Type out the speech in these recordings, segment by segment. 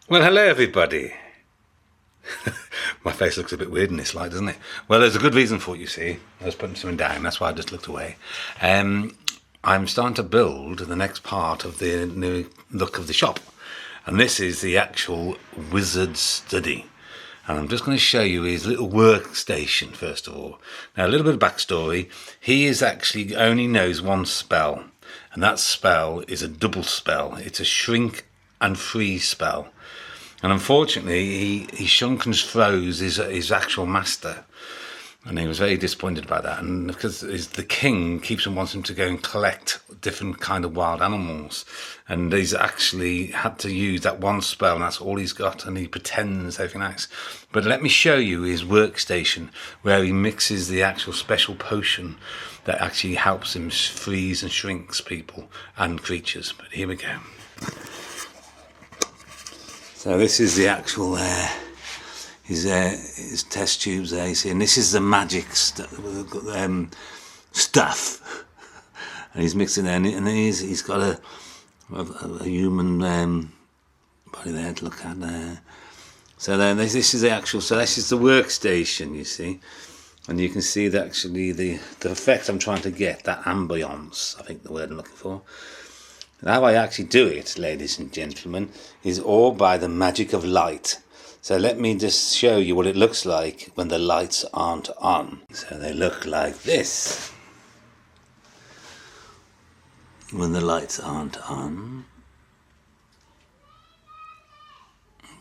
Well, hello everybody. My face looks a bit weird in this light, doesn't it? Well, there's a good reason for it, you see. I was putting something down, that's why I just looked away. I'm starting to build the next part of the new look of the shop. And this is the actual wizard study. And I'm just going to show you his little workstation, first of all. Now, a little bit of backstory. He is actually only knows one spell. And that spell is a double spell. It's a shrink and freeze spell. And unfortunately, he shrunk and froze his actual master. And he was very disappointed by that. And because the king keeps on wanting to go and collect different kind of wild animals. And he's actually had to use that one spell, and that's all he's got. And he pretends everything else. But let me show you his workstation, where he mixes the actual special potion that actually helps him freeze and shrinks people and creatures. But here we go. So this is the actual his test tubes there, you see, and this is the magic stuff, and he's mixing there, and he's got a human body there to look at there. So then this is the actual. So this is the workstation, you see, and you can see that actually the effect I'm trying to get, that ambience, I think the word I'm looking for. And how I actually do it, ladies and gentlemen, is all by the magic of light. So let me just show you what it looks like when the lights aren't on. So they look like this when the lights aren't on.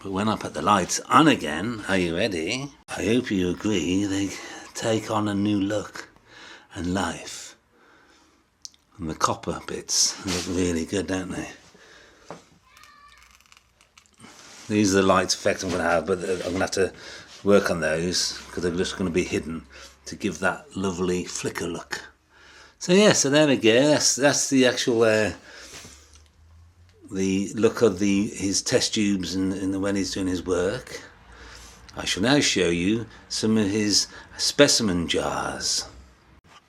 But when I put the lights on again, are you ready? I hope you agree they take on a new look and life. And the copper bits look really good, don't they? These are the light effects I'm going to have, but I'm going to have to work on those because they're just going to be hidden to give that lovely flicker look. So yeah, so there we go. That's the actual the look of his test tubes and when he's doing his work. I shall now show you some of his specimen jars.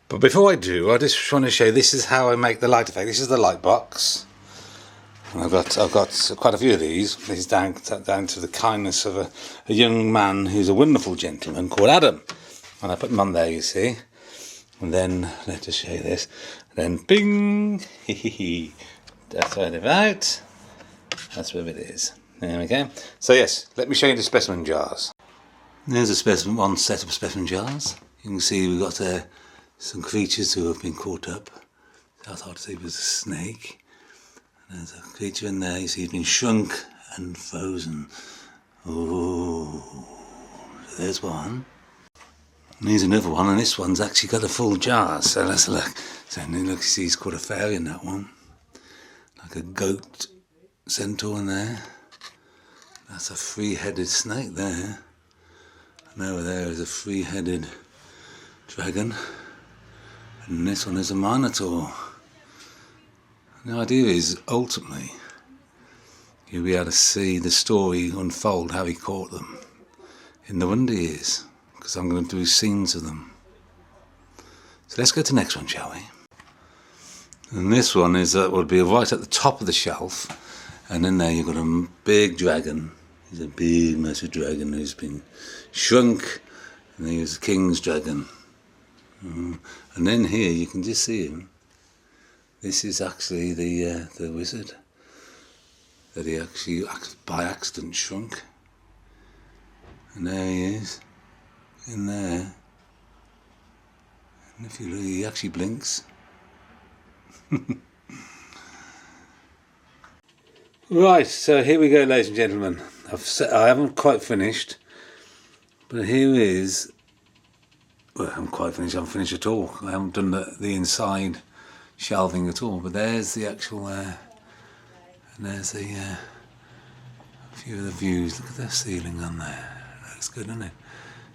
But before I do, I just want to show you, this is how I make the light effect. This is the light box. And I've got quite a few of these. This is down to the kindness of a young man who's a wonderful gentleman called Adam. And I put them on there, you see. And then, let's just show you this. And then, bing! That's right about. That's where it is. There we go. So yes, let me show you the specimen jars. There's one set of specimen jars. You can see we've got some creatures who have been caught up. I thought it was a snake. And there's a creature in there, you see he's been shrunk and frozen. Oh, there's one. And here's another one, and this one's actually got a full jar, so let's look. So look, you see he's called a fairy in that one. Like a goat centaur in there. That's a three-headed snake there. And over there is a three-headed dragon. And this one is a minotaur. And the idea is, ultimately, you'll be able to see the story unfold, how he caught them in the Wonder Years, because I'm going to do scenes of them. So let's go to the next one, shall we? And this one is will be right at the top of the shelf, and in there you've got a big dragon. He's a big, massive dragon who's been shrunk, and he's a king's dragon. And then here you can just see him. This is actually the wizard that he actually by accident shrunk. And there he is, in there. And if you look, he actually blinks. Right, so here we go, ladies and gentlemen. I haven't quite finished, but here is. Well, I haven't quite finished. I haven't finished at all. I haven't done the inside shelving at all. But there's the actual, and there's a few of the views. Look at the ceiling on there. Looks good, doesn't it?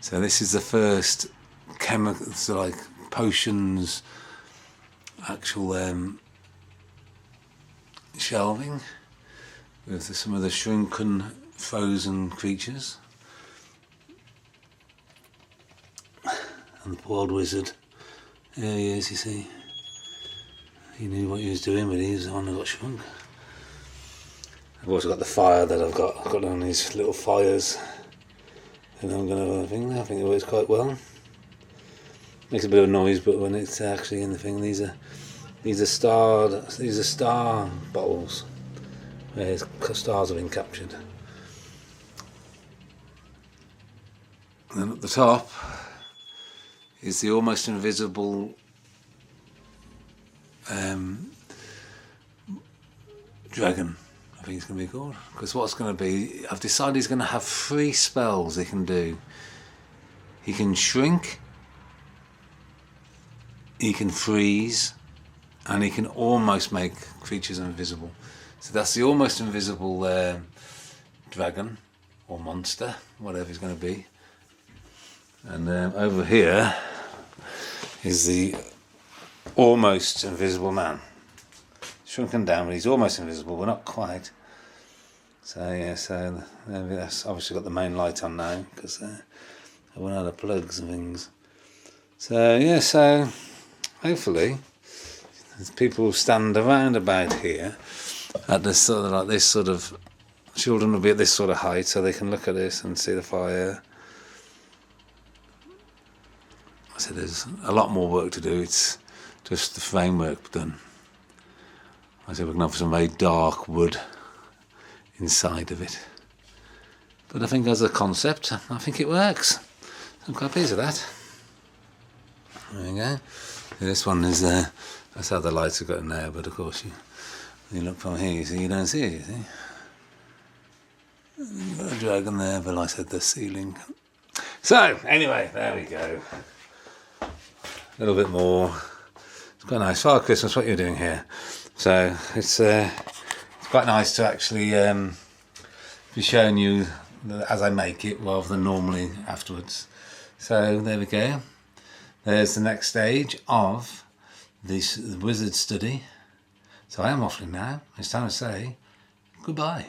So this is the first chemical, so like potions, actual shelving with some of the shrunken, frozen creatures. And the poor old wizard, there he is, you see. He knew what he was doing, but he was the one who got shrunk. I've also got the fire that I've got on these little fires, and I'm going to, I think it works quite well. Makes a bit of noise, but when it's actually in the thing, these are star bottles where stars have been captured. And then at the top is the almost invisible dragon, I think it's going to be called. Because what's going to be, I've decided he's going to have 3 spells he can do. He can shrink, he can freeze, and he can almost make creatures invisible. So that's the almost invisible dragon or monster, whatever he's going to be. And over here is the almost invisible man. Shrunken down, but he's almost invisible, but not quite. So yeah, so that's obviously got the main light on now because I went out of plugs and things. So yeah, so hopefully people stand around about here at this sort of children will be at this sort of height, so they can look at this and see the fire. I said there's a lot more work to do. It's just the framework done. I said we can have some very dark wood inside of it, but I think as a concept, I think it works. I'm quite pleased with that. There we go. This one is that's how the lights have got in there, but of course you look from here, you don't see it, you see. You've got a dragon there, but like I said, the ceiling. So anyway, there we go. A little bit more. It's quite nice. Father Christmas, what you're doing here. So it's quite nice to actually be showing you as I make it rather than normally afterwards. So there we go. There's the next stage of this wizard study. So I am off now. It's time to say goodbye.